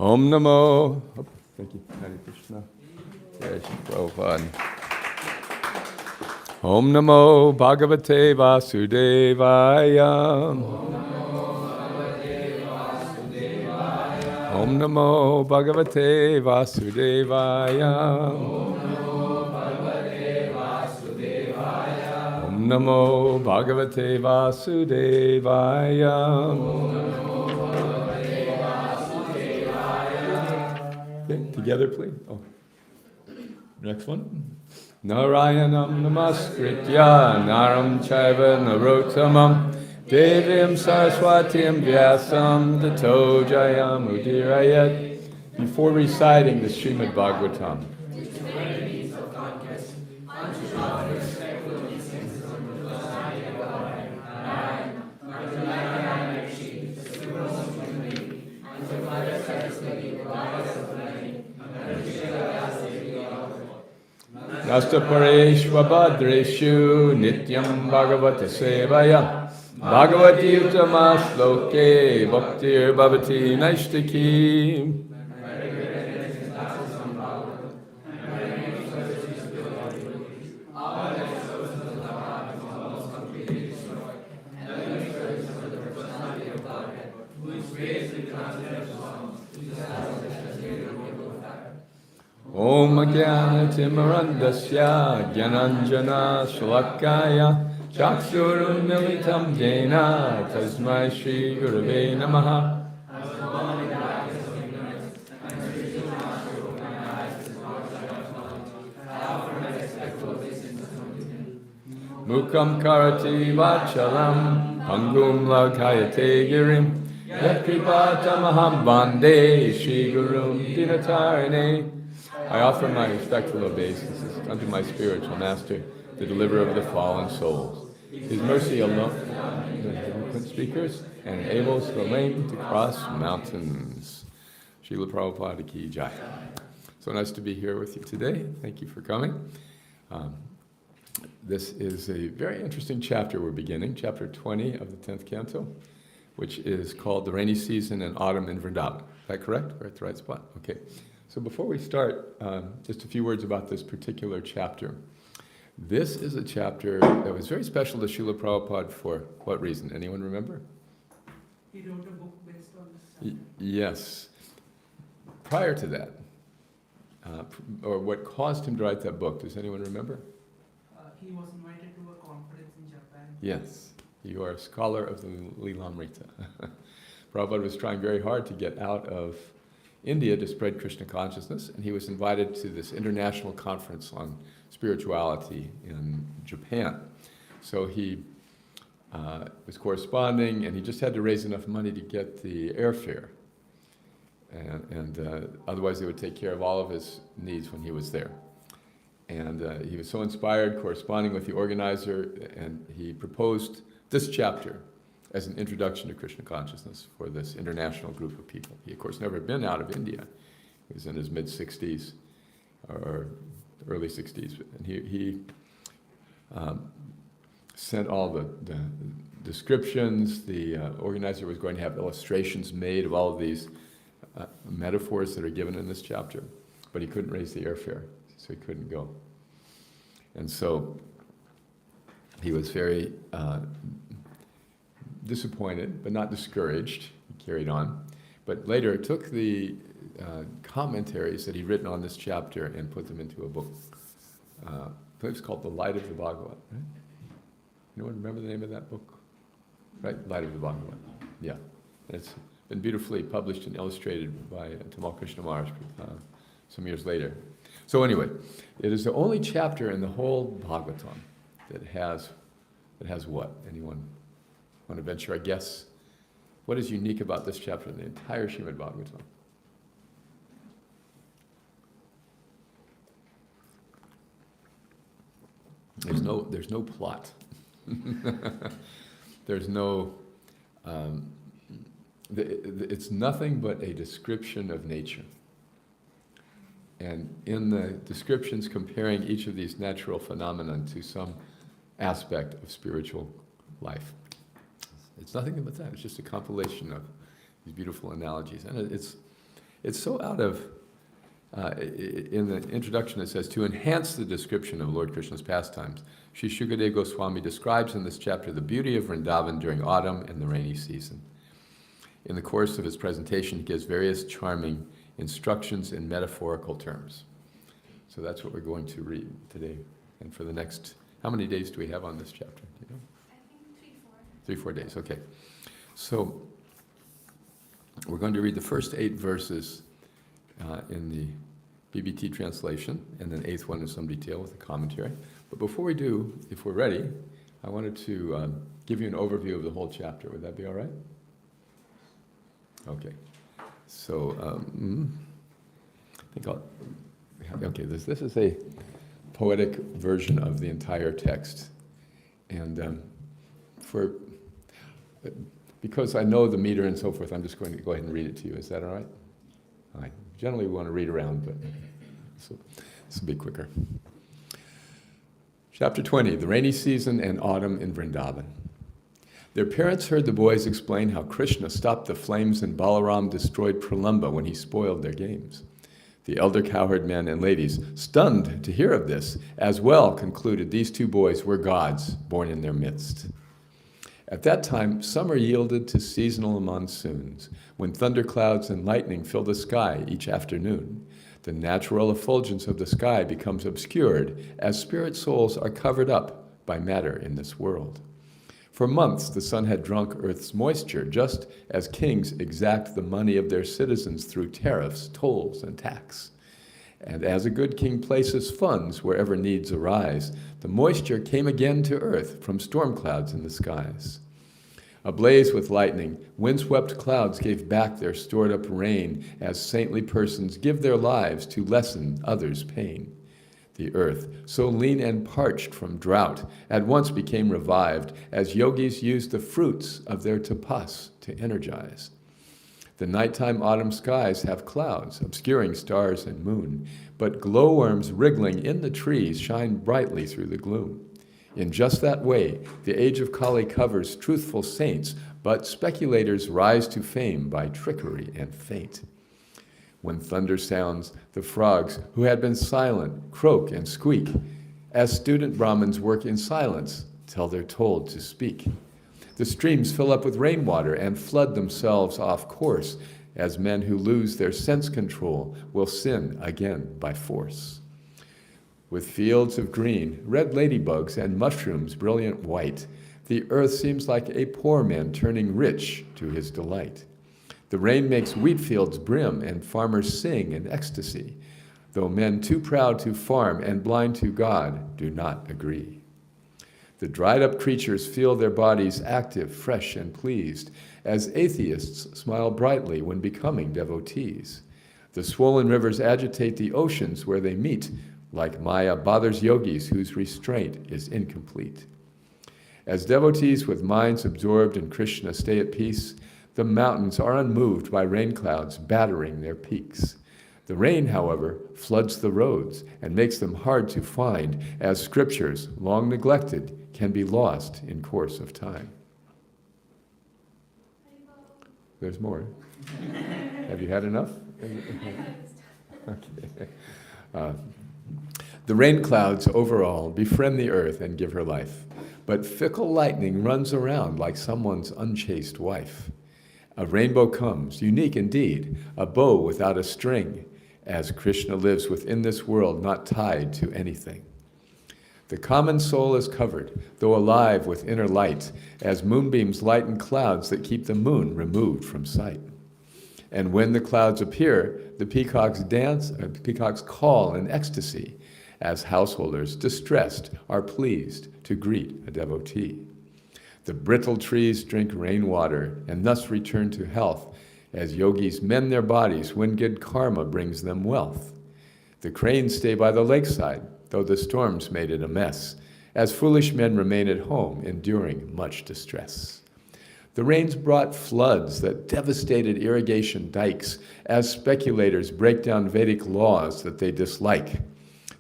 Om Namo. Oh, thank you. Hare Krishna. Jai Shri Prabhupada. Om Namo Bhagavate Vasudevaya. Om Namo Bhagavate Vasudevaya. Om Namo Bhagavate Vasudevaya. Okay, together, please. Oh. Next one. Narayanam namaskritya naram chaiva narottamam devim saraswatim vyasam tato jayam udirayat. Before reciting the Srimad Bhagavatam, Nasta Pareshva Bhadreshu Nityam Bhagavata Sevaya Bhagavati Uttama Shloke Bhaktir Bhavati Naishtaki. Om Jnana Timarandasya Jnananjana Shalakaya Chakshurun Militam Jena Tasmai Shri Gurave Namaha. Mukam Karati Vachalam Pangum Lakayate Girim Yat Kripatamaham Bande Shri Gurum Dinatarine. I offer my respectful obeisances unto my spiritual master, the deliverer of the fallen souls. His mercy alone eloquent speakers and enables the lame to cross mountains. Srila Prabhupada Ki Jai. So nice to be here with you today. Thank you for coming. This is a very interesting chapter we're beginning, chapter 20 of the 10th canto, which is called The Rainy Season and Autumn in Vrindavan. Is that correct? We're at the right spot? Okay. So before we start, just a few words about this particular chapter. This is a chapter that was very special to Srila Prabhupada for what reason? Anyone remember? He wrote a book based on this. Yes. Prior to that, or what caused him to write that book, does anyone remember? He was invited to a conference in Japan. Yes. You are a scholar of the Lilamrita. Prabhupada was trying very hard to get out of India to spread Krishna consciousness, and he was invited to this international conference on spirituality in Japan. So he was corresponding, and he just had to raise enough money to get the airfare, and otherwise they would take care of all of his needs when he was there. And he was so inspired, corresponding with the organizer, and he proposed this chapter as an introduction to Krishna consciousness for this international group of people. He, of course, never been out of India. He was in his mid-60s, or early 60s. And he sent all the descriptions. The organizer was going to have illustrations made of all of these metaphors that are given in this chapter. But he couldn't raise the airfare, so he couldn't go. And so he was very disappointed, but not discouraged. He carried on. But later took the commentaries that he'd written on this chapter and put them into a book. I think it's called The Light of the Bhagavat. Right? Anyone remember the name of that book? Right? Light of the Bhagavat. Yeah. And it's been beautifully published and illustrated by Tamal Krishna Maharaj some years later. So anyway, it is the only chapter in the whole Bhagavatam that has what? Anyone want to venture a guess? What is unique about this chapter in the entire Srimad Bhagavatam? There's no plot. There's no. It's nothing but a description of nature. And in the descriptions comparing each of these natural phenomena to some aspect of spiritual life. It's nothing but that. It's just a compilation of these beautiful analogies. And It's so out of, in the introduction it says, to enhance the description of Lord Krishna's pastimes, Sri Shukadeva Goswami describes in this chapter the beauty of Vrindavan during autumn and the rainy season. In the course of his presentation, he gives various charming instructions in metaphorical terms. So that's what we're going to read today. And for the next, how many days do we have on this chapter? Do you know? I think 3-4. 3-4 days, okay. So we're going to read the first 8 verses in the BBT translation, and then 8th one in some detail with the commentary. But before we do, if we're ready, I wanted to give you an overview of the whole chapter. Would that be all right? Okay. So I think I'll... Okay, this is a poetic version of the entire text. And because I know the meter and so forth, I'm just going to go ahead and read it to you. Is that all right? All right. Generally, we want to read around, but this will be quicker. Chapter 20, the rainy season and autumn in Vrindavan. Their parents heard the boys explain how Krishna stopped the flames and Balaram destroyed Pralamba when he spoiled their games. The elder cowherd men and ladies, stunned to hear of this, as well concluded these 2 boys were gods born in their midst. At that time, summer yielded to seasonal monsoons, when thunderclouds and lightning fill the sky each afternoon. The natural effulgence of the sky becomes obscured as spirit souls are covered up by matter in this world. For months, the sun had drunk earth's moisture, just as kings exact the money of their citizens through tariffs, tolls, and tax. And as a good king places funds wherever needs arise, the moisture came again to earth from storm clouds in the skies. Ablaze with lightning, windswept clouds gave back their stored-up rain as saintly persons give their lives to lessen others' pain. The earth, so lean and parched from drought, at once became revived as yogis used the fruits of their tapas to energize. The nighttime autumn skies have clouds, obscuring stars and moon, but glowworms wriggling in the trees shine brightly through the gloom. In just that way, the age of Kali covers truthful saints, but speculators rise to fame by trickery and feint. When thunder sounds, the frogs, who had been silent, croak and squeak, as student Brahmins work in silence till they're told to speak. The streams fill up with rainwater and flood themselves off course, as men who lose their sense control will sin again by force. With fields of green, red ladybugs, and mushrooms brilliant white, the earth seems like a poor man turning rich to his delight. The rain makes wheat fields brim, and farmers sing in ecstasy, though men too proud to farm and blind to God do not agree. The dried-up creatures feel their bodies active, fresh, and pleased, as atheists smile brightly when becoming devotees. The swollen rivers agitate the oceans where they meet, like Maya bothers yogis whose restraint is incomplete. As devotees with minds absorbed in Krishna stay at peace, the mountains are unmoved by rain clouds battering their peaks. The rain, however, floods the roads and makes them hard to find, as scriptures, long neglected, can be lost in course of time. There's more. Have you had enough? Okay. The rain clouds overall befriend the earth and give her life, but fickle lightning runs around like someone's unchaste wife. A rainbow comes, unique indeed, a bow without a string, as Krishna lives within this world, not tied to anything. The common soul is covered, though alive with inner light, as moonbeams lighten clouds that keep the moon removed from sight. And when the clouds appear, the peacocks dance, peacocks call in ecstasy, as householders, distressed, are pleased to greet a devotee. The brittle trees drink rainwater and thus return to health, as yogis mend their bodies when good karma brings them wealth. The cranes stay by the lakeside, though the storms made it a mess, as foolish men remain at home, enduring much distress. The rains brought floods that devastated irrigation dikes, as speculators break down Vedic laws that they dislike.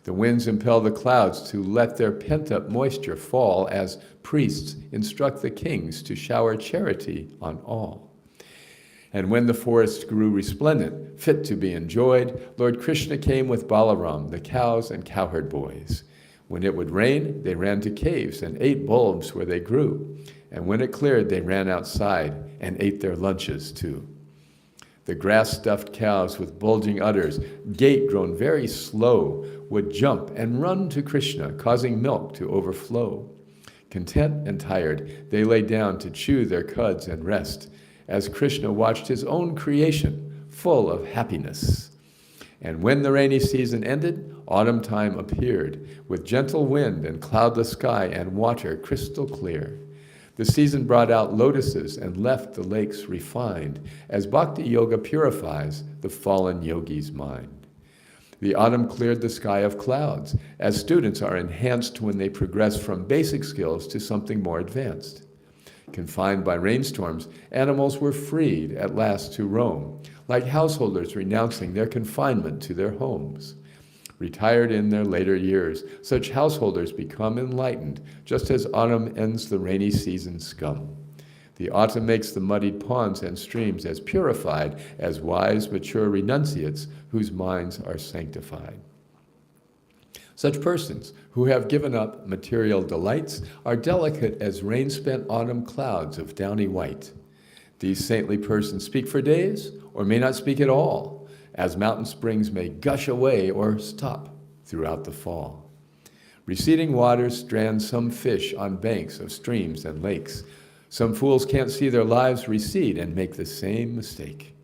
The winds impel the clouds to let their pent-up moisture fall, as priests instruct the kings to shower charity on all. And when the forest grew resplendent, fit to be enjoyed, Lord Krishna came with Balaram, the cows and cowherd boys. When it would rain, they ran to caves and ate bulbs where they grew. And when it cleared, they ran outside and ate their lunches too. The grass-stuffed cows with bulging udders, gait grown very slow, would jump and run to Krishna, causing milk to overflow. Content and tired, they lay down to chew their cuds and rest, as Krishna watched his own creation, full of happiness. And when the rainy season ended, autumn time appeared, with gentle wind and cloudless sky and water crystal clear. The season brought out lotuses and left the lakes refined, as bhakti yoga purifies the fallen yogi's mind. The autumn cleared the sky of clouds, as students are enhanced when they progress from basic skills to something more advanced. Confined by rainstorms, animals were freed at last to roam, like householders renouncing their confinement to their homes. Retired in their later years, such householders become enlightened, just as autumn ends the rainy season's scum. The autumn makes the muddied ponds and streams as purified as wise, mature renunciates whose minds are sanctified. Such persons who have given up material delights are delicate as rain-spent autumn clouds of downy white. These saintly persons speak for days or may not speak at all, as mountain springs may gush away or stop throughout the fall. Receding waters strand some fish on banks of streams and lakes. Some fools can't see their lives recede and make the same mistake.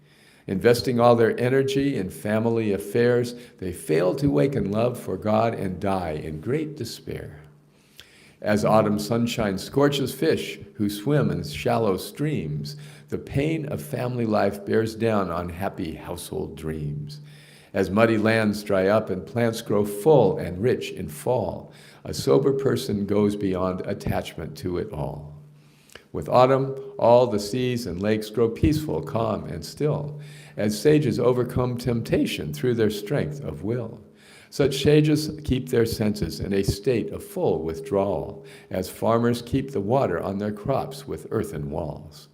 Investing all their energy in family affairs, they fail to waken love for God and die in great despair. As autumn sunshine scorches fish who swim in shallow streams, the pain of family life bears down on happy household dreams. As muddy lands dry up and plants grow full and rich in fall, a sober person goes beyond attachment to it all. With autumn, all the seas and lakes grow peaceful, calm, and still, as sages overcome temptation through their strength of will. Such sages keep their senses in a state of full withdrawal, as farmers keep the water on their crops with earthen walls.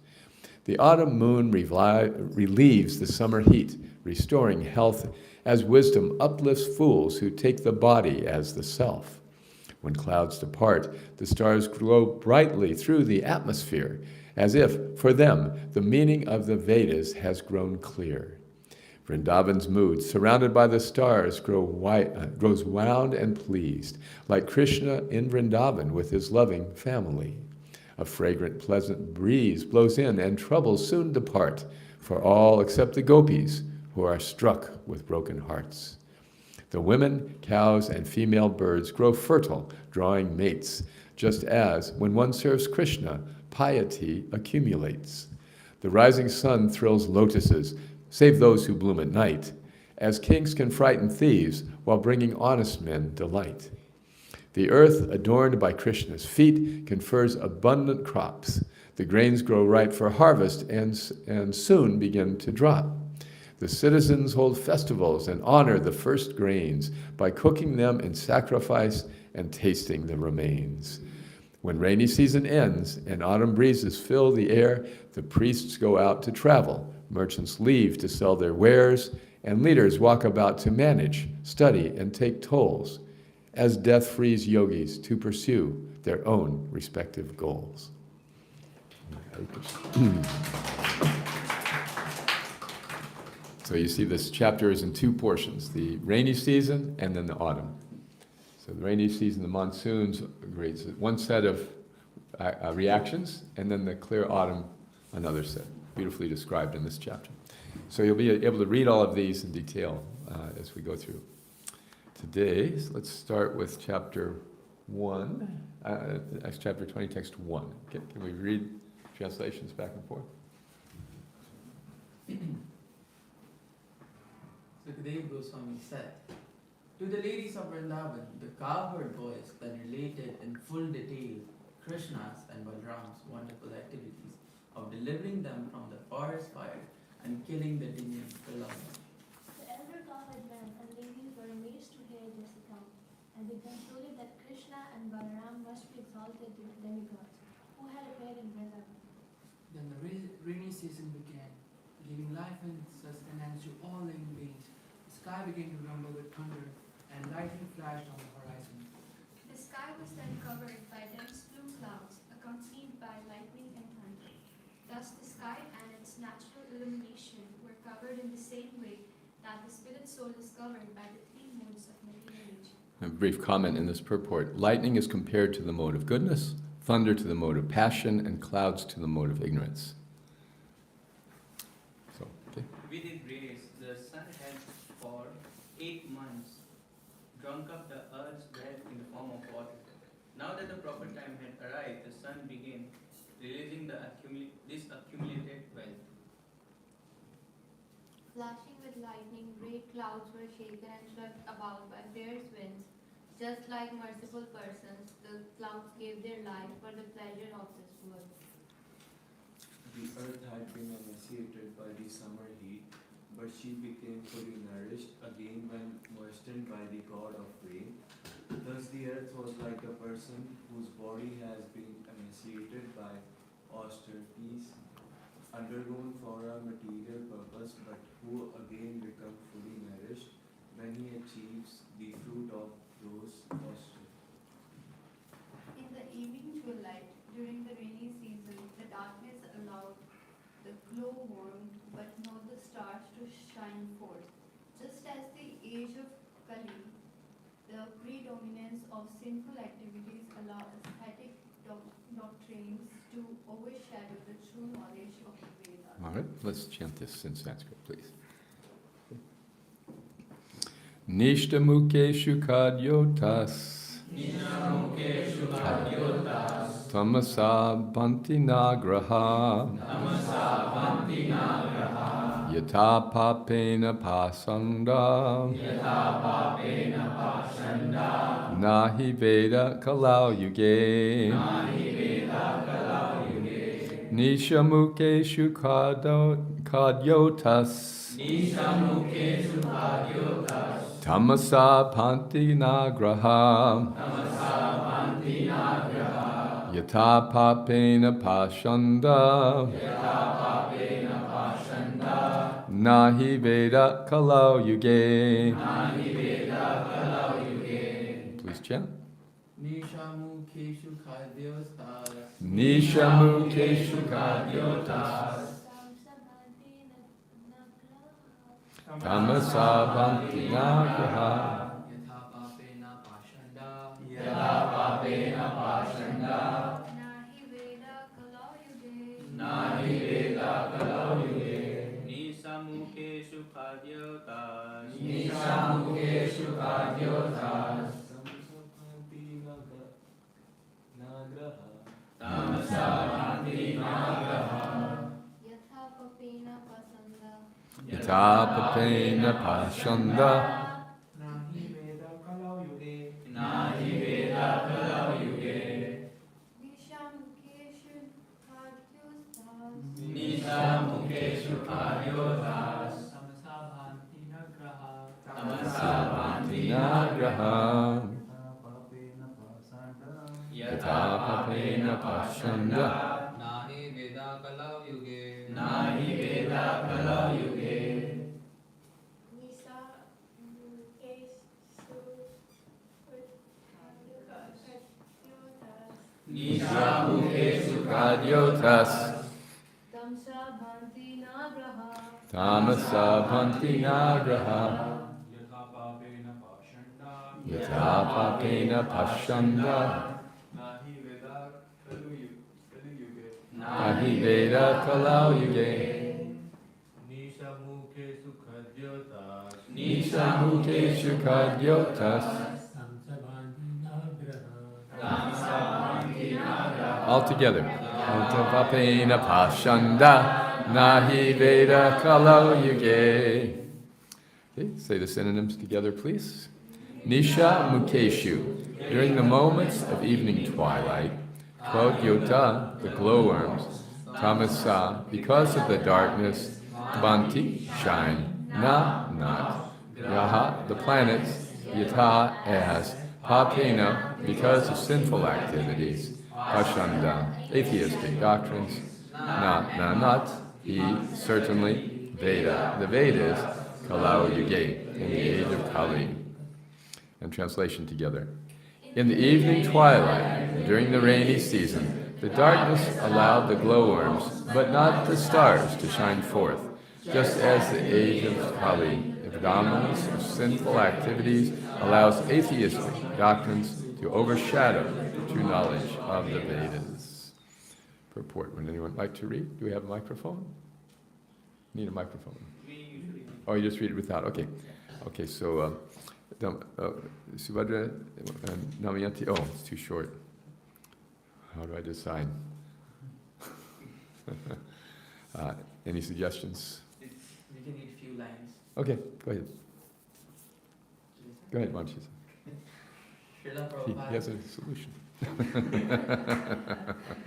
The autumn moon relieves the summer heat, restoring health, as wisdom uplifts fools who take the body as the self. When clouds depart, the stars glow brightly through the atmosphere, as if, for them, the meaning of the Vedas has grown clear. Vrindavan's mood, surrounded by the stars, grows wound and pleased, like Krishna in Vrindavan with his loving family. A fragrant, pleasant breeze blows in, and troubles soon depart, for all except the gopis, who are struck with broken hearts. The women, cows, and female birds grow fertile, drawing mates, just as, when one serves Krishna, piety accumulates. The rising sun thrills lotuses, save those who bloom at night, as kings can frighten thieves while bringing honest men delight. The earth, adorned by Krishna's feet, confers abundant crops. The grains grow ripe for harvest and soon begin to drop. The citizens hold festivals and honor the first grains by cooking them in sacrifice and tasting the remains. When rainy season ends and autumn breezes fill the air, the priests go out to travel, merchants leave to sell their wares, and leaders walk about to manage, study, and take tolls, as death frees yogis to pursue their own respective goals. So you see this chapter is in two portions, the rainy season and then the autumn. So the rainy season, the monsoons, creates one set of reactions, and then the clear autumn, another set, beautifully described in this chapter. So you'll be able to read all of these in detail as we go through. Today, let's start with chapter 1, chapter 20, text 1. Okay, can we read translations back and forth? Sukadeva Goswami said, to the ladies of Vrindavan, the cowherd boys then related in full detail Krishna's and Balram's wonderful activities of delivering them from the forest fire and killing the demons below them. The elder cowherd men and ladies were amazed to hear this account, and they concluded that Krishna and Balaram must be exalted to demigods who had appeared in Vrindavan. Then the rainy season began. giving life and sustenance to all living beings. The sky began to rumble with thunder, and lightning flashed on the horizon. The sky was then covered by dense blue clouds, accompanied by lightning and thunder. Thus the sky and its natural illumination were covered in the same way that the spirit soul is covered by the three modes of material nature. A brief comment in this purport. Lightning is compared to the mode of goodness, thunder to the mode of passion, and clouds to the mode of ignorance. So, okay. With its rays, the sun had for 8 months drunk up the earth's breath in the form of water. Now that the proper time had arrived, the sun began releasing this accumulated wealth. Flashing with lightning, great clouds were shaken and swept about by fierce winds. Just like merciful persons, the clouds gave their life for the pleasure of this world. The earth had been emaciated by the summer heat, but she became fully nourished again when moistened by the god of rain. Thus the earth was like a person whose body has been emaciated by austerities, undergone for a material purpose, but who again becomes fully nourished when he achieves the fruit of those austerities. In the evening twilight, during the rainy season, the darkness allowed the glow-worm, but not the stars to shine forth. Just as the age of Kali, the predominance of sinful activities allow aesthetic doctrines to overshadow the true knowledge of the Vedas. All right, let's chant this in Sanskrit, please. Nishtamukeshu kadyotas tamasa bhanti nagraha yata papena pasanda nahi veda kalau yuge nishamukeshu kadyotas tamasa bhanti nagraha yata papena pashanda nahi veda kalau yuge. Please chant. Nishamukeshu khadyostas. Nishamukeshu kadyotas tamasa bhanti nagraha Yatha papena pashanda. Nahi Veda kalau yuge. Nisamukeshu khadyotas. Tamasa bhanti nagraha. Yatha papena pasanda. yata papena pashanda Nahi veda kalau yuge. Nishamukeshu kadyotas. Tamasa bhanti nagraha. tamasa bhanti nagraha Yatha yata papena pashanda Nahi Veda Kalau Yuge. nishamukeshu kadyotas Tamsa bhanti nagraha. tamasa bhanti nagraha yata papena pashanda nahi veda kalau yuge nishamukeshu kadyotas. All together. Antavapena pashanda nahi veda kalau yuge. Okay, say the synonyms together, please. Nisha mukeshu, during the moments of evening twilight. Kodyota, the glowworms. Tamasa, because of the darkness. Bhanti, shine. Na, not. Graha, the planets. Yata, as. Papena, because of sinful activities. Pashanda, atheistic doctrines. Not, he, certainly. Veda. The Veda is Kalau Yuge, in the age of Kali. And translation together. In the evening twilight, during the rainy season, the darkness allowed the glowworms, but not the stars, to shine forth, just as the age of Kali, the predominance of sinful activities, allows atheistic doctrines to overshadow the true knowledge of the Vedas. Purport. Would anyone like to read? Do we have a microphone? Need a microphone. We usually Oh, you just read it without. Okay. Okay, so Subhadra, Namayanti. Oh, it's too short. How do I decide? Any suggestions? We can read a few lines. Okay, go ahead. Go ahead, Vanshi. Srila He Prabhupada, has a solution.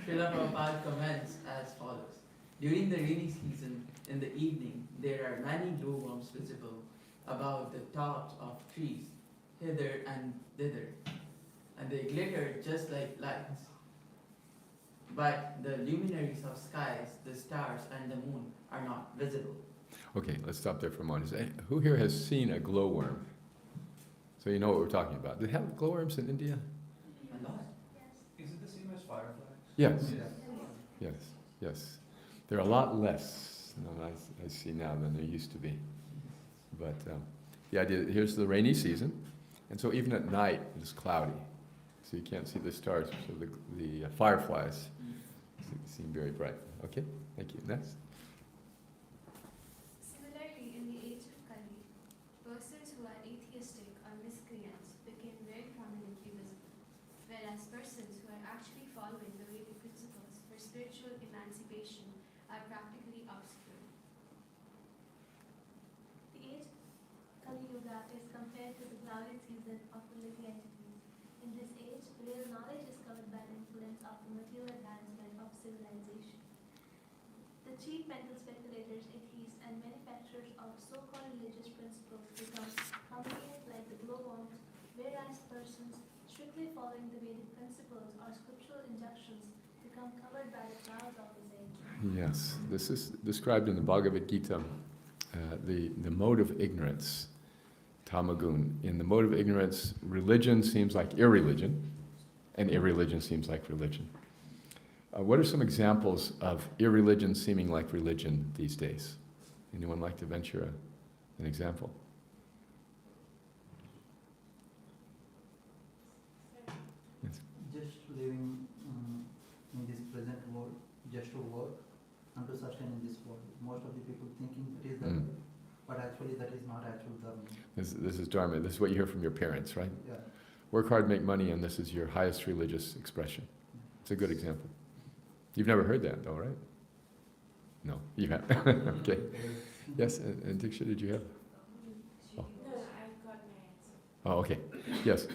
Srila Prabhupada comments as follows. During the rainy season, in the evening, there are many glowworms visible about the tops of trees, hither and thither, and they glitter just like lights. But the luminaries of skies, the stars and the moon, are not visible. Okay, let's stop there for a moment. Who here has seen a glowworm? So you know what we're talking about. Do they have glowworms in India? A lot. Is it the same as fireflies? Yes. Yes. There are a lot less than I see now than there used to be. But the idea, here's the rainy season, and so even at night it's cloudy, so you can't see the stars, so the fireflies seem very bright. Okay, thank you. Next. Similarly, in the age of Kali, persons who are atheistic or miscreants became very prominently visible, whereas persons who are actually following the Vedic principles for spiritual emancipation are practically obscure. The age Kali Yuga is compared to the cloudy season of the living entities. In this age, real knowledge is covered by the influence of the material advancement of civilization. The cheap mental speculators, atheists, and manufacturers of so-called religious principles become compliant like the glowworms, whereas persons strictly following the Vedic principles or scriptural injunctions become covered by the clouds of this age. Yes, this is described in the Bhagavad Gita, the mode of ignorance, tamagun. In the mode of ignorance, religion seems like irreligion, and irreligion seems like religion. What are some examples of irreligion seeming like religion these days? Anyone like to venture an example? Yes. Just living in this present world, just to work and to sustain in this world. Most of the people thinking it is dharma, but actually that is not actual dharma. This is dharma. This is what you hear from your parents, right? Yeah. Work hard, make money, and this is your highest religious expression. It's a good example. You've never heard that, though, right? No, you have. Okay. Yes, and Diksha, did you have? Oh. No, I've got my answer. Oh, okay. Yes.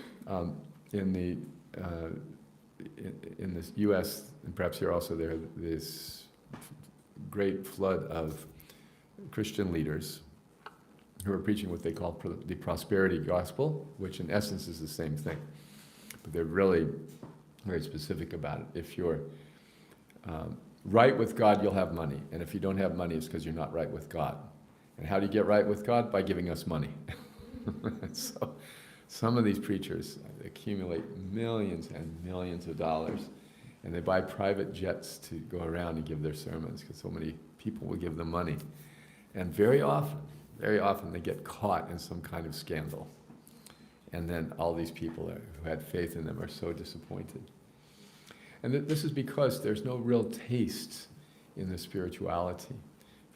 In this U.S. and perhaps here also, there this great flood of Christian leaders who are preaching what they call the prosperity gospel, which in essence is the same thing, but they're really very specific about it. If you're right with God, you'll have money, and if you don't have money, it's because you're not right with God. And how do you get right with God? By giving us money. So some of these preachers accumulate millions and millions of dollars, and they buy private jets to go around and give their sermons because so many people will give them money. And very often they get caught in some kind of scandal. And then all these people who had faith in them are so disappointed. And this is because there's no real taste in the spirituality.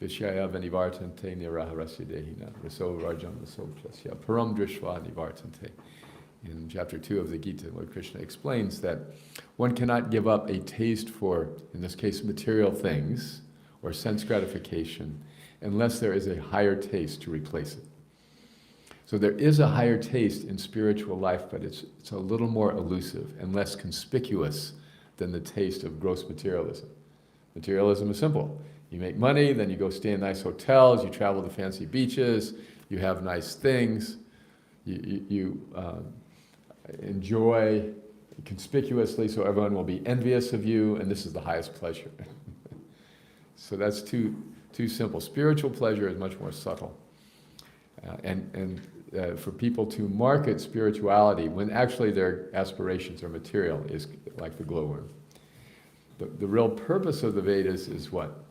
Vishaya vanivartante niraharasya dehina raso rajam raso plasya param drishva nivartante. In chapter 2 of the Gita, Lord Krishna explains that one cannot give up a taste for, in this case, material things or sense gratification unless there is a higher taste to replace it. So there is a higher taste in spiritual life, but it's a little more elusive and less conspicuous than the taste of gross materialism. Materialism is simple. You make money, then you go stay in nice hotels, you travel to fancy beaches, you have nice things, you enjoy conspicuously so everyone will be envious of you, and this is the highest pleasure. So that's too too simple. Spiritual pleasure is much more subtle. For people to market spirituality when actually their aspirations are material is like the glowworm. The real purpose of the Vedas is what?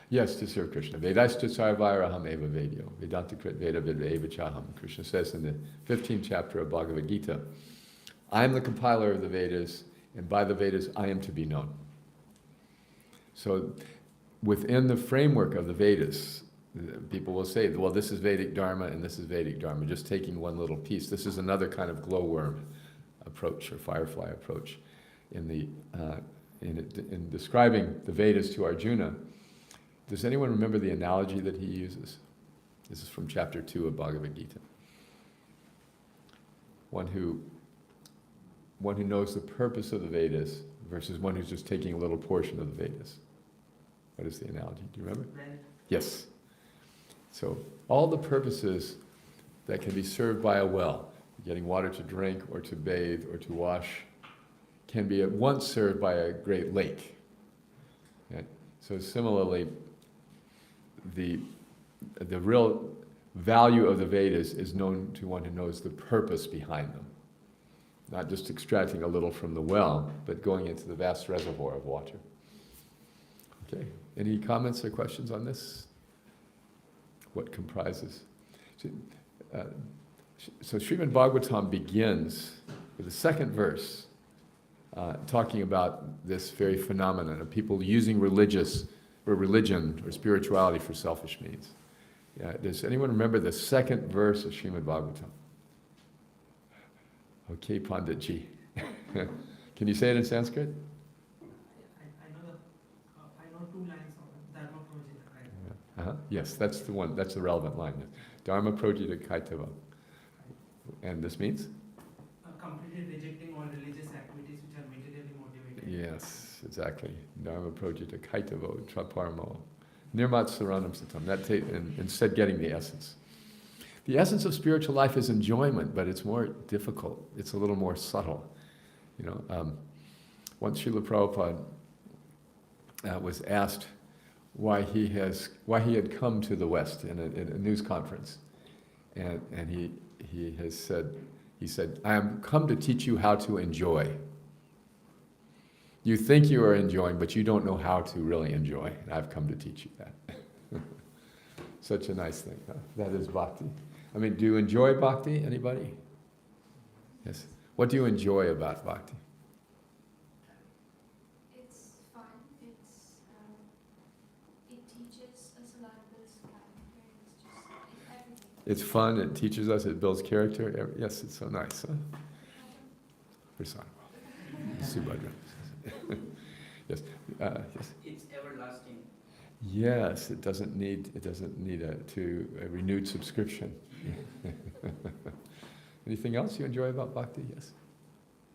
Yes, to serve Krishna. Vedastu sarvairaham eva vedyo. Vedanta krit veda eva chaham. Krishna says in the 15th chapter of Bhagavad Gita, I am the compiler of the Vedas, and by the Vedas I am to be known. So within the framework of the Vedas, people will say, well, this is Vedic Dharma and this is Vedic Dharma, just taking one little piece. This is another kind of glowworm approach or firefly approach in describing the Vedas to Arjuna. Does anyone remember the analogy that he uses? This is from chapter 2 of Bhagavad Gita. One who knows the purpose of the Vedas versus one who's just taking a little portion of the Vedas. What is the analogy? Do you remember? Yes. So all the purposes that can be served by a well, getting water to drink or to bathe or to wash, can be at once served by a great lake. Okay? So similarly, the real value of the Vedas is known to one who knows the purpose behind them. Not just extracting a little from the well, but going into the vast reservoir of water. Okay, any comments or questions on this? What comprises? So Srimad Bhagavatam begins with the second verse, talking about this very phenomenon of people using religion or spirituality for selfish means. Does anyone remember the second verse of Srimad Bhagavatam? Okay, Panditji. Can you say it in Sanskrit? I know 2 lines of Dharma Projita. Yes, that's the one. That's the relevant line. Dharma Projita Kaitava. And this means? Completely rejecting all religious activities which are materially motivated. Yes, exactly. Dharma Projita Kaitavo Traparmo. Nirmat Saranam Satam. Instead getting the essence. The essence of spiritual life is enjoyment, but it's more difficult. It's a little more subtle. Once Srila Prabhupada was asked why he had come to the West in a news conference, and he said, I am come to teach you how to enjoy. You think you are enjoying, but you don't know how to really enjoy. And I've come to teach you that. Such a nice thing. Huh? That is bhakti. I mean, do you enjoy bhakti? Anybody? Yes. What do you enjoy about bhakti? It's fun. It teaches us a lot of this character. It's everything. It's fun. It teaches us. It builds character. Yes, it's so nice. Huh? Prasadam. Subhadra. Yes. Yes. It's everlasting. Yes. It doesn't need a renewed subscription. Anything else you enjoy about bhakti? Yes.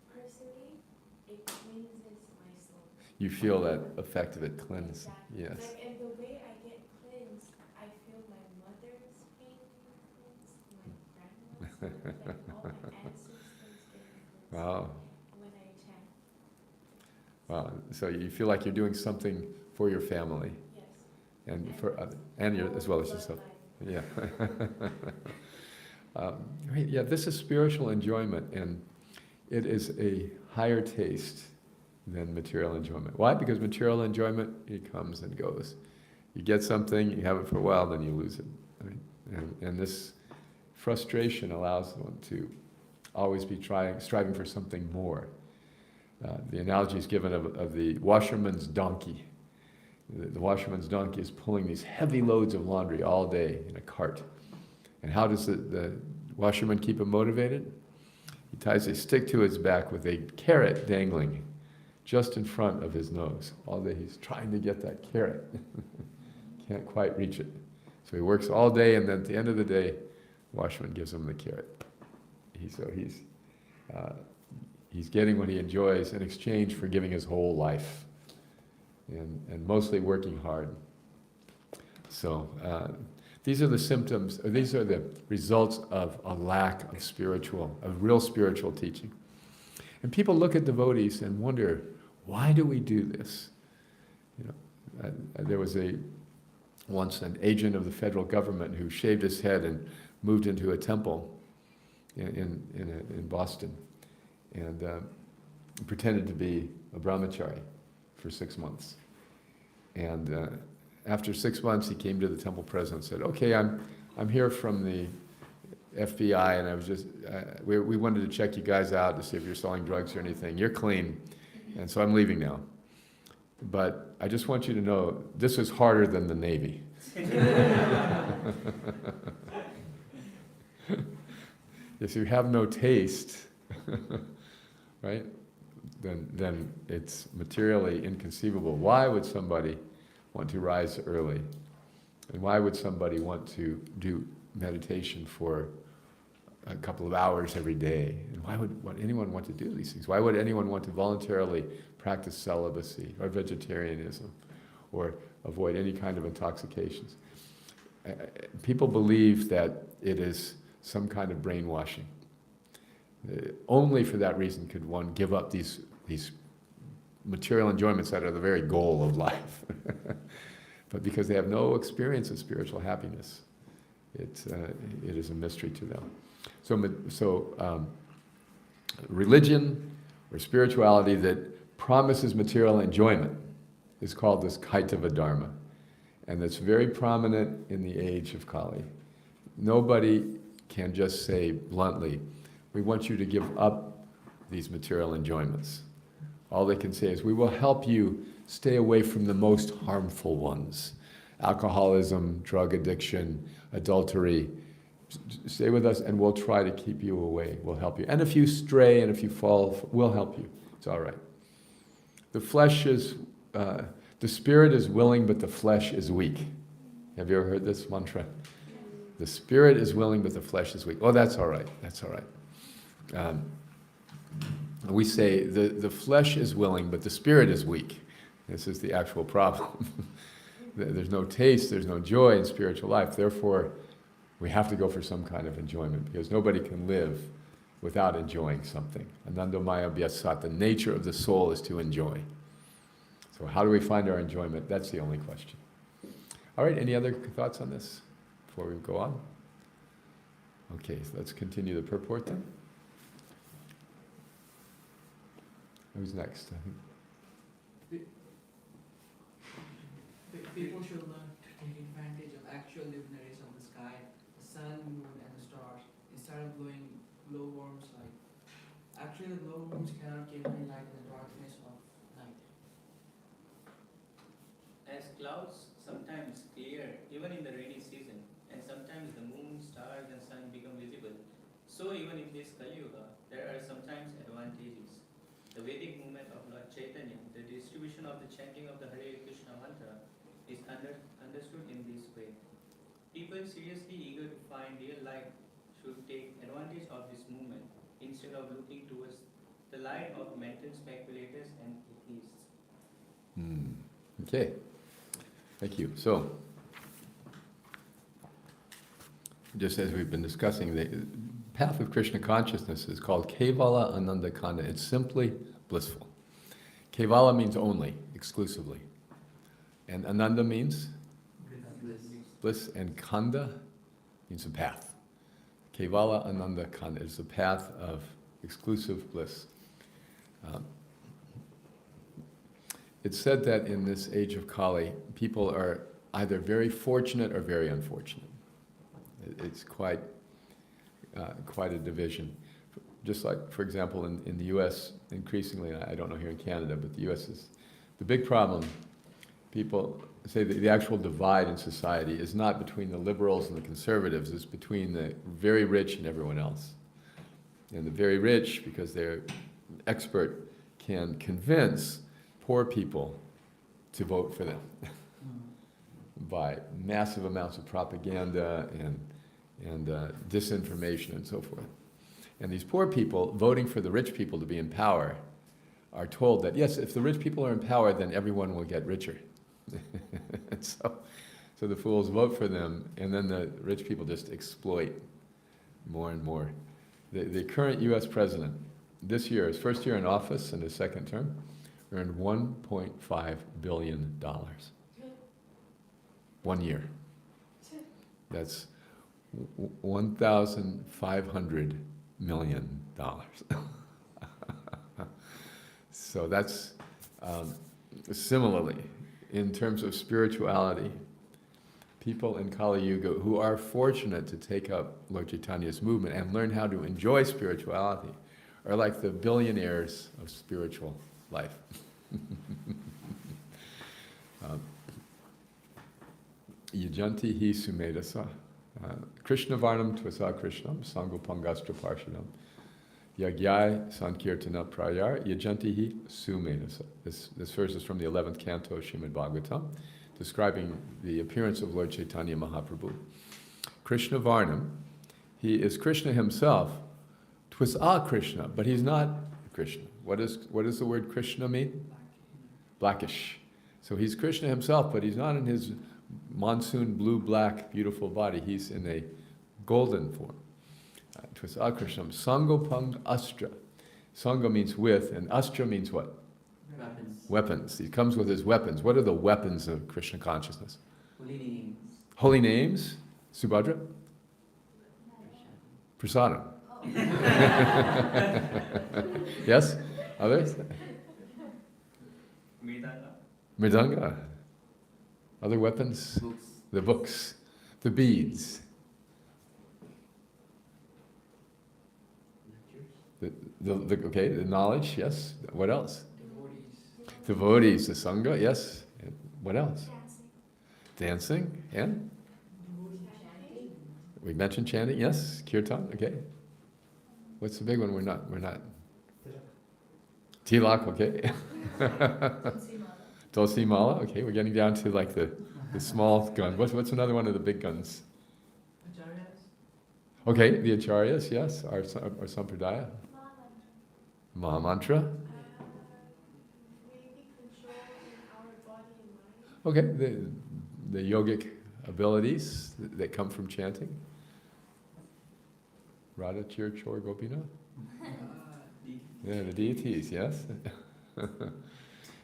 Personally, it cleanses my soul. You feel that effect of it cleanse. Exactly. Yes. Like, and the way I get cleansed, I feel my mother's pain being cleansed, my grandma's, like all my ancestors getting cleansed Wow. when I chant. Wow. So you feel like you're doing something for your family Yes. and for other, and your, as well as yourself. Yeah. Right. Yeah. This is spiritual enjoyment, and it is a higher taste than material enjoyment. Why? Because material enjoyment, it comes and goes. You get something, you have it for a while, then you lose it. Right? And this frustration allows one to always be striving for something more. The analogy is given of the washerman's donkey. The washerman's donkey is pulling these heavy loads of laundry all day in a cart. And how does the washerman keep him motivated? He ties a stick to his back with a carrot dangling just in front of his nose. All day he's trying to get that carrot. Can't quite reach it. So he works all day, and then at the end of the day, the washerman gives him the carrot. He's getting what he enjoys in exchange for giving his whole life. And mostly working hard. So these are the symptoms, or these are the results of a lack of real spiritual teaching. And people look at devotees and wonder, why do we do this? You know, there was once an agent of the federal government who shaved his head and moved into a temple in Boston, and pretended to be a brahmachari for 6 months. And after 6 months, he came to the temple president and said, "Okay, I'm here from the FBI, and I was just we wanted to check you guys out to see if you're selling drugs or anything. You're clean, and so I'm leaving now. But I just want you to know this is harder than the Navy." If you have no taste, right, then it's materially inconceivable. Why would somebody want to rise early? And why would somebody want to do meditation for a couple of hours every day? And why would anyone want to do these things? Why would anyone want to voluntarily practice celibacy or vegetarianism or avoid any kind of intoxications? People believe that it is some kind of brainwashing. Only for that reason could one give up these material enjoyments that are the very goal of life. But because they have no experience of spiritual happiness, it is a mystery to them. So religion or spirituality that promises material enjoyment is called this Kaitava Dharma. And that's very prominent in the age of Kali. Nobody can just say bluntly, "We want you to give up these material enjoyments." All they can say is, "We will help you stay away from the most harmful ones. Alcoholism, drug addiction, adultery. Stay with us and we'll try to keep you away. We'll help you. And if you stray and if you fall, we'll help you. It's all right." The spirit is willing, but the flesh is weak. Have you ever heard this mantra? The spirit is willing, but the flesh is weak. Oh, that's all right. That's all right. We say the flesh is willing, but the spirit is weak. This is the actual problem. There's no taste, there's no joy in spiritual life. Therefore, we have to go for some kind of enjoyment, because nobody can live without enjoying something. Anandamaya Vyasat, the nature of the soul is to enjoy. So how do we find our enjoyment? That's the only question. All right, any other thoughts on this before we go on? Okay, so let's continue the purport then. Who's next? I think. People should learn to take advantage of actual luminaries of the sky, the sun, moon, and the stars, instead of glowworms like. Actually, the glowworms cannot give any light in the darkness of night. As clouds sometimes clear, even in the rainy season, and sometimes the moon, stars, and sun become visible, so even in this Kali Yuga, there are sometimes advantages. The Vedic movement of Lord Chaitanya, the distribution of the chanting of the Hare Krishna mantra, is understood in this way. People seriously eager to find real light should take advantage of this movement instead of looking towards the light of mental speculators and atheists. Okay, thank you. So, just as we've been discussing, the path of Krishna consciousness is called Kevala Ananda Kanda. It's simply blissful. Kevala means only, exclusively. And Ananda means? Bliss. And Kanda means a path. Kevala Ananda Kanda is the path of exclusive bliss. It's said that in this age of Kali, people are either very fortunate or very unfortunate. It's quite a division. Just like, for example, in the U.S., increasingly, I don't know here in Canada, but the U.S. is the big problem. People say that the actual divide in society is not between the liberals and the conservatives, it's between the very rich and everyone else. And the very rich, because they're expert, can convince poor people to vote for them by massive amounts of propaganda and disinformation and so forth. And these poor people, voting for the rich people to be in power, are told that, yes, if the rich people are in power, then everyone will get richer. so the fools vote for them, and then the rich people just exploit more and more. The current U.S. president, this year, his first year in office in his second term, earned $1.5 billion. 1 year. That's $1,500 million. So that's similarly, in terms of spirituality, people in Kali Yuga who are fortunate to take up Lord Chaitanya's movement and learn how to enjoy spirituality are like the billionaires of spiritual life. Yajanti hi sumedasa. Krishna varnam tvasa krishnam sangopangastra parshadam. Yagyai sankirtana prayar yajanti hi sumedasa. This verse is from the 11th canto of Srimad Bhagavatam, describing the appearance of Lord Chaitanya Mahaprabhu. Krishna varnam, he is Krishna himself. Tvasa Krishna, but he's not Krishna. What does the word Krishna mean? Blackish. So he's Krishna himself, but he's not in his monsoon blue-black beautiful body. He's in a golden form. Tvasa Krishnam. Sangopang Astra. Sangha means with, and Astra means what? Weapons. Weapons. He comes with his weapons. What are the weapons of Krishna consciousness? Holy names. Holy names. Subhadra? Prasadam. Yes? Others? Mridanga. Other weapons? Books. The books. The beads. The knowledge, yes. What else? Devotees, the Sangha, yes. And what else? Dancing. And? We mentioned chanting, yes. Kirtan, okay. What's the big one? We're not. Tilak, okay. Tulsi Mala, okay. We're getting down to like the small gun. What's another one of the big guns? Acharyas. Okay, the Acharyas, yes. Our Sampradaya. Maha Mantra. Okay, the yogic abilities that come from chanting. Radha, Chir, Chor, Gopinath. Yeah, the deities, yes.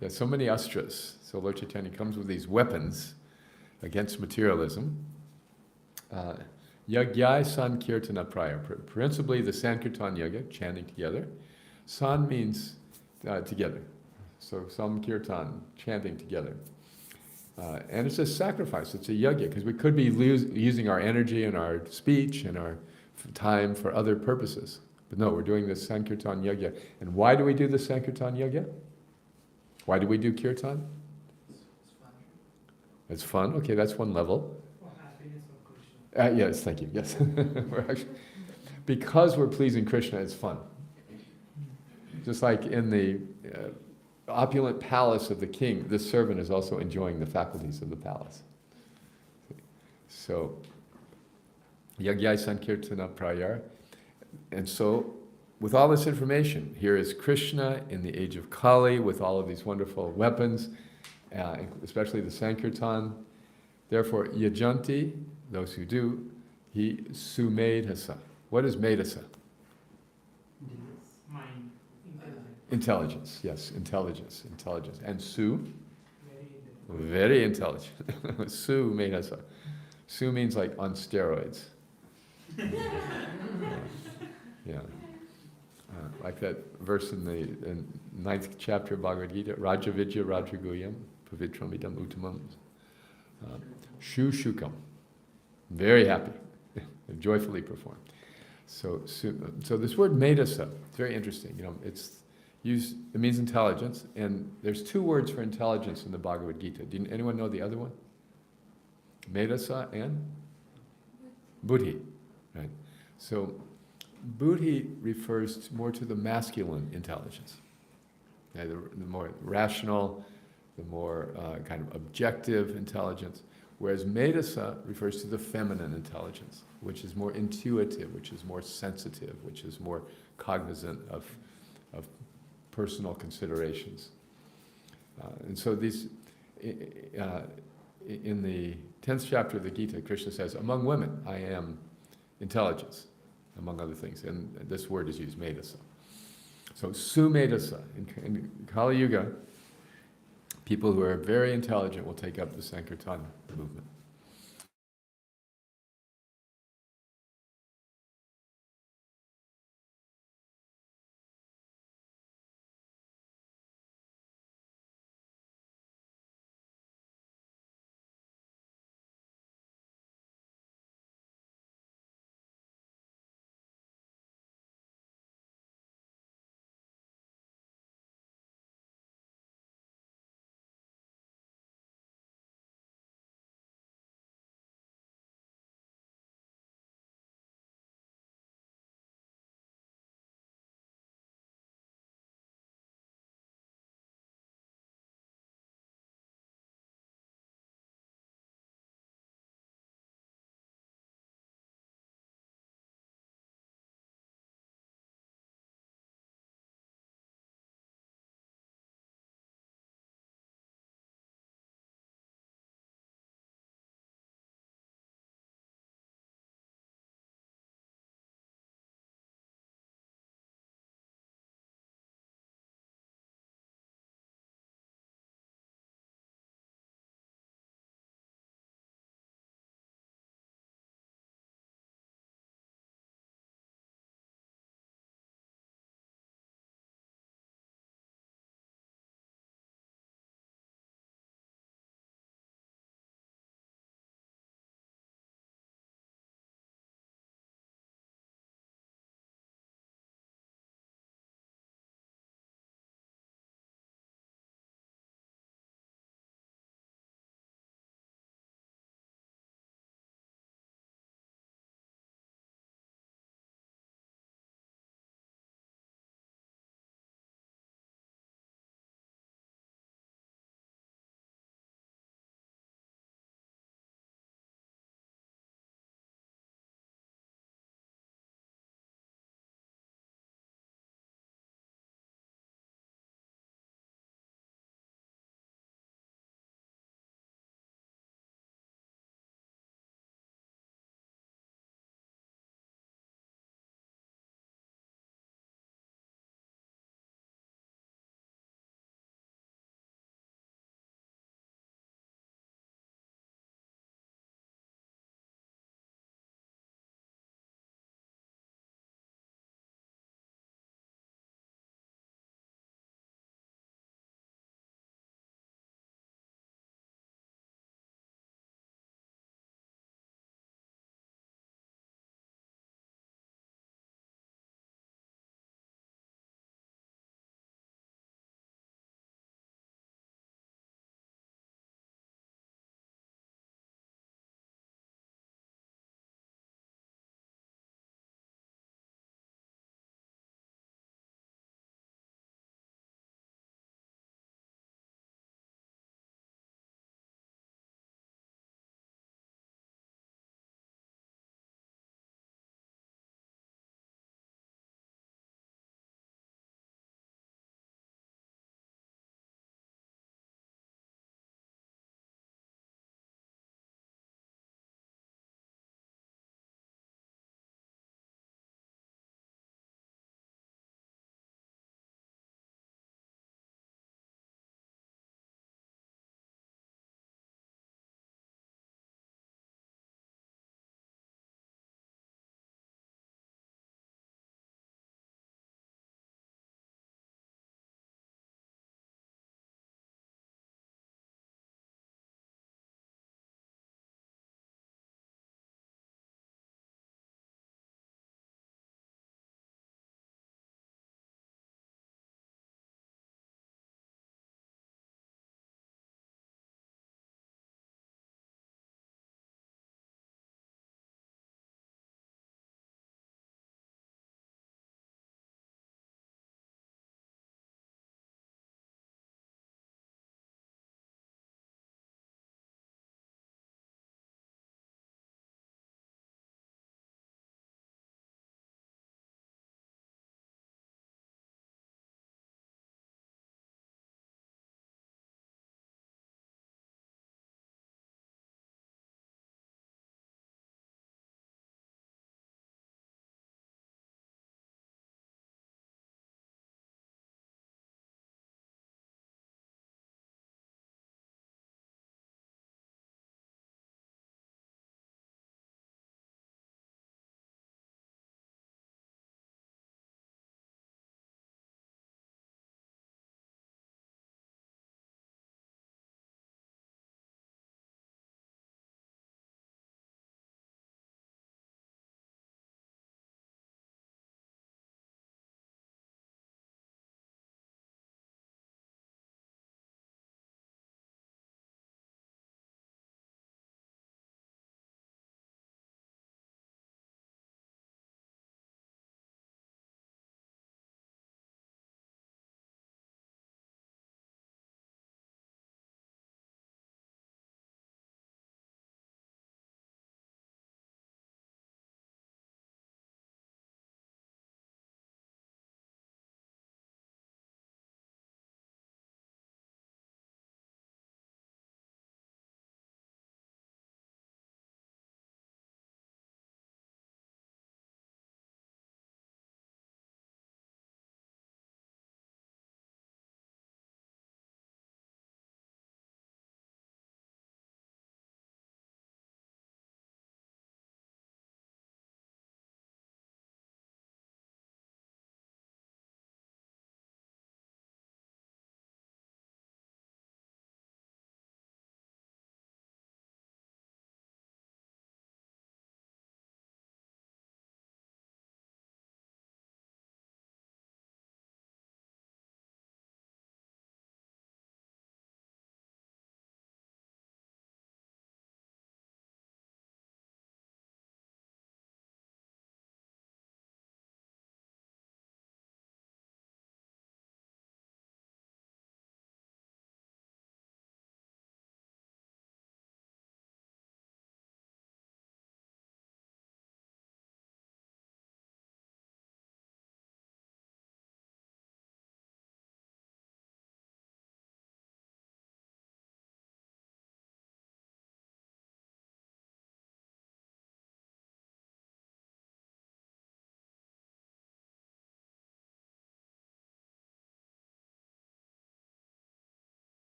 Yeah, so many astras. So Lord Chaitanya comes with these weapons against materialism. Yagyai Sankirtana Praya, principally the Sankirtan Yoga, chanting together. San means together. So Sankirtan, chanting together. And it's a sacrifice, it's a yajna, because we could be using our energy and our speech and our time for other purposes. But no, we're doing this Sankirtan yajna. And why do we do the Sankirtan yajna? Why do we do kirtan? It's fun. Okay, that's one level. For happiness of Krishna. Yes, thank you. Yes. Because we're pleasing Krishna, it's fun. Just like in the opulent palace of the king, this servant is also enjoying the faculties of the palace. So, Yagyai Sankirtana Prayar. And so, with all this information, here is Krishna in the age of Kali with all of these wonderful weapons, especially the Sankirtan. Therefore, Yajanti, those who do, he sumedhasa. What is medhasa? Mind. Intelligence, yes, intelligence. And su? Very intelligent. Su medhasa. Su means like on steroids. Yeah. Like that verse in the 9th chapter of Bhagavad Gita, Raja Vidya Rajaguyam Pavitram Idam Uttamam Shu Shukam. Very happy, joyfully performed. So this word medhasa, it's very interesting. You know, it means intelligence, and there's 2 words for intelligence in the Bhagavad Gita. Did anyone know the other one? Medhasa and buddhi, right? So buddhi refers more to the masculine intelligence, the more rational, the more kind of objective intelligence, whereas medhasa refers to the feminine intelligence, which is more intuitive, which is more sensitive, which is more cognizant of personal considerations. And so these, in the 10th chapter of the Gita, Krishna says, among women, I am intelligence, among other things. And this word is used, medhasa. So, sumedhasa. In Kali Yuga, People who are very intelligent will take up the Sankirtan movement.